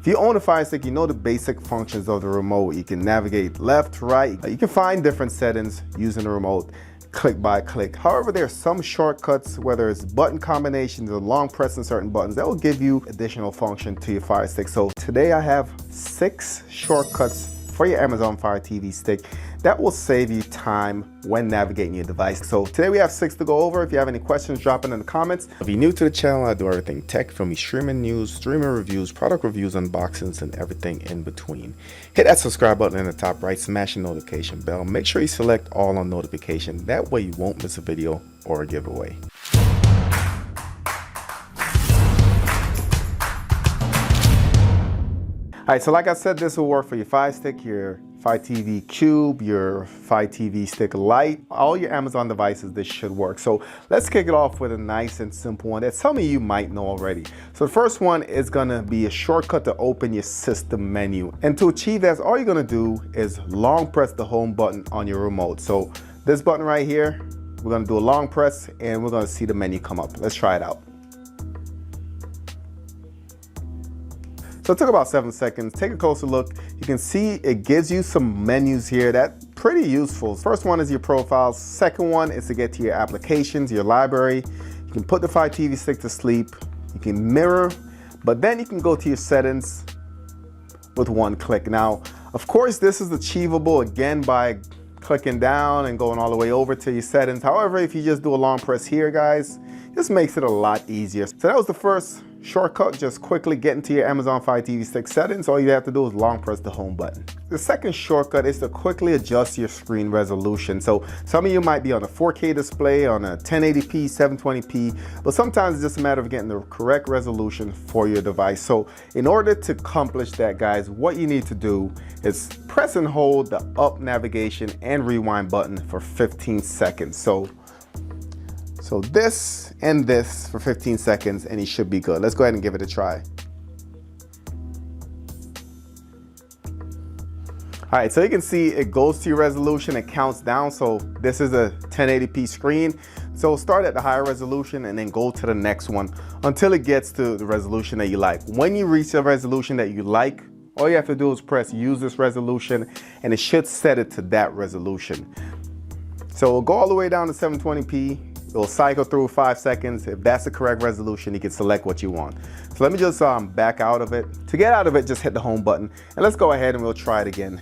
you own a Fire Stick, you know the basic functions of the remote. You can navigate left, right. You can find different settings using the remote, click by click. However, there are some shortcuts, whether it's button combinations or long pressing certain buttons, that will give you additional function to your Fire Stick. So today I have 6 shortcuts for your Amazon Fire TV Stick that will save you time when navigating your device. So today we have 6 to go over. If you have any questions, drop it in the comments. If you're new to the channel, I do everything tech, from streaming news, streaming reviews, product reviews, unboxings, and everything in between. Hit that subscribe button in the top right, smash the notification bell. Make sure you select all on notification. That way you won't miss a video or a giveaway. All right, so like I said, this will work for your Fire Stick, your Fire TV Cube, your Fire TV Stick Lite, all your Amazon devices. This should work. So let's kick it off with a nice and simple one that some of you might know already. So the first one is gonna be a shortcut to open your system menu. And to achieve that, all you're gonna do is long press the home button on your remote. So this button right here, we're gonna do a long press and we're gonna see the menu come up. Let's try it out. So it took about 7 seconds. Take a closer look. You can see it gives you some menus here that's pretty useful. First one is your profiles. Second one is to get to your applications, your library. You can put the Fire TV Stick to sleep. You can mirror, but then you can go to your settings with one click. Now, of course, this is achievable again by clicking down and going all the way over to your settings. However, if you just do a long press here, guys, this makes it a lot easier. So that was the first shortcut, just quickly get into your Amazon Fire TV Stick settings. All you have to do is long press the home button. The second shortcut is to quickly adjust your screen resolution. So some of you might be on a 4K display, on a 1080p, 720p, but sometimes it's just a matter of getting the correct resolution for your device. So in order to accomplish that, guys, what you need to do is press and hold the up navigation and rewind button for 15 seconds. So this and this for 15 seconds and you should be good. Let's go ahead and give it a try. All right, so you can see it goes to your resolution, it counts down. So this is a 1080p screen. So start at the higher resolution and then go to the next one until it gets to the resolution that you like. When you reach the resolution that you like, all you have to do is press use this resolution and it should set it to that resolution. So we'll go all the way down to 720p. It'll cycle through 5 seconds. If that's the correct resolution, you can select what you want. So let me just back out of it. To get out of it, just hit the home button. And let's go ahead and we'll try it again.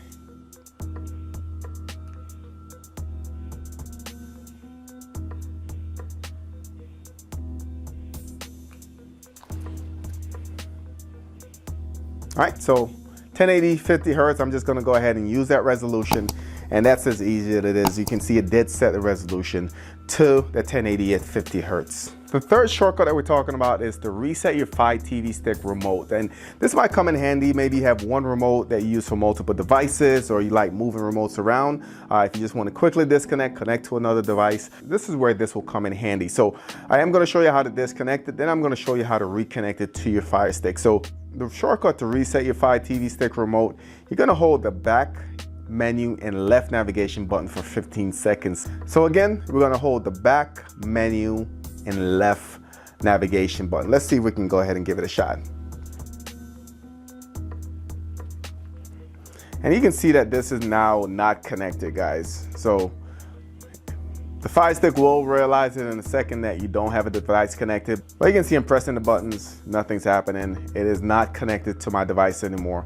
All right, so 1080, 50 hertz, I'm just gonna go ahead and use that resolution. And that's as easy as it is. You can see it did set the resolution to the 1080 at 50 hertz. The third shortcut that we're talking about is to reset your Fire TV Stick remote. And this might come in handy. Maybe you have one remote that you use for multiple devices, or you like moving remotes around. If you just want to quickly disconnect, connect to another device, this is where this will come in handy. So I am going to show you how to disconnect it. Then I'm going to show you how to reconnect it to your Fire Stick. So the shortcut to reset your Fire TV Stick remote, you're going to hold the back menu and left navigation button for 15 seconds. So again, we're going to hold the back menu and left navigation button. Let's see if we can go ahead and give it a shot. And you can see that this is now not connected, guys. So the Fire Stick will realize it in a second that you don't have a device connected. But you can see I'm pressing the buttons, nothing's happening. It is not connected to my device anymore.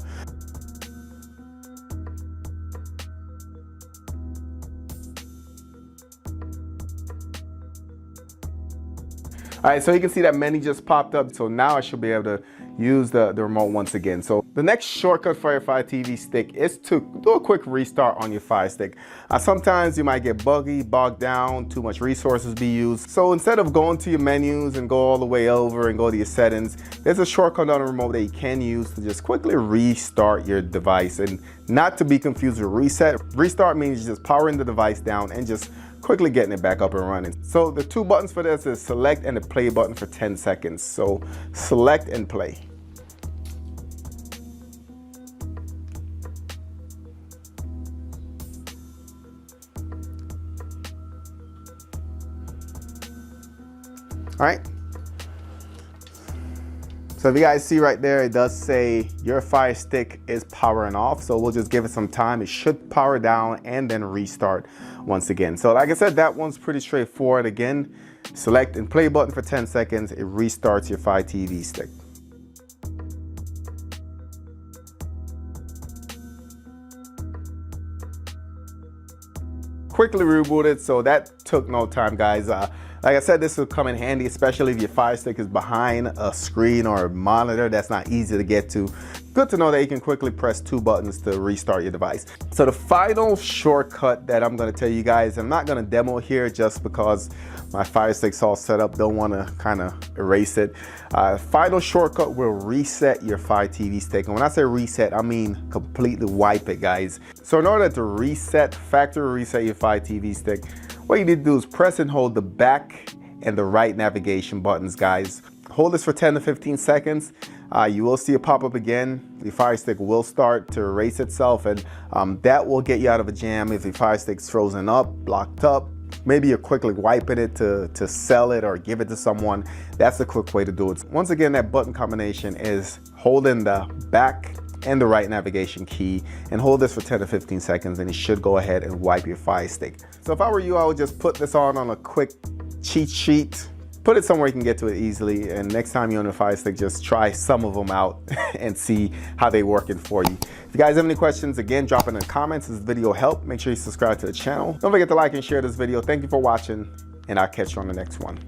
All right, so you can see that menu just popped up. So now I should be able to use the remote once again. So the next shortcut for your Fire TV Stick is to do a quick restart on your Fire Stick. Sometimes you might get buggy, bogged down, too much resources be used. So instead of going to your menus and go all the way over and go to your settings, there's a shortcut on the remote that you can use to just quickly restart your device. And not to be confused with reset. Restart means just powering the device down and just quickly getting it back up and running. So the two buttons for this is select and the play button for 10 seconds. So select and play. All right. So if you guys see right there, it does say your Fire Stick is powering off. So we'll just give it some time. It should power down and then restart once again. So like I said, that one's pretty straightforward. Again, select and play button for 10 seconds. It restarts your Fire TV stick. Quickly rebooted, so that took no time, guys. Like I said, this will come in handy, especially if your Fire Stick is behind a screen or a monitor that's not easy to get to. Good to know that you can quickly press 2 buttons to restart your device. So the final shortcut that I'm gonna tell you guys, I'm not gonna demo here just because my Fire Stick's all set up, don't wanna kinda erase it. Final shortcut will reset your Fire TV stick. And when I say reset, I mean completely wipe it, guys. So in order to reset, factory reset your Fire TV stick, what you need to do is press and hold the back and the right navigation buttons, guys. Hold this for 10 to 15 seconds. You will see a pop-up again. The Fire Stick will start to erase itself, and that will get you out of a jam if the Fire Stick's frozen up, blocked up. Maybe you're quickly wiping it to sell it or give it to someone. That's a quick way to do it. Once again, that button combination is holding the back and the right navigation key, and hold this for 10 to 15 seconds, and it should go ahead and wipe your Fire Stick. So if I were you, I would just put this on a quick cheat sheet. Put it somewhere you can get to it easily, and next time you're on a Fire Stick, just try some of them out and see how they're working for you. If you guys have any questions, again, drop it in the comments. This video helped. Make sure you subscribe to the channel. Don't forget to like and share this video. Thank you for watching, and I'll catch you on the next one.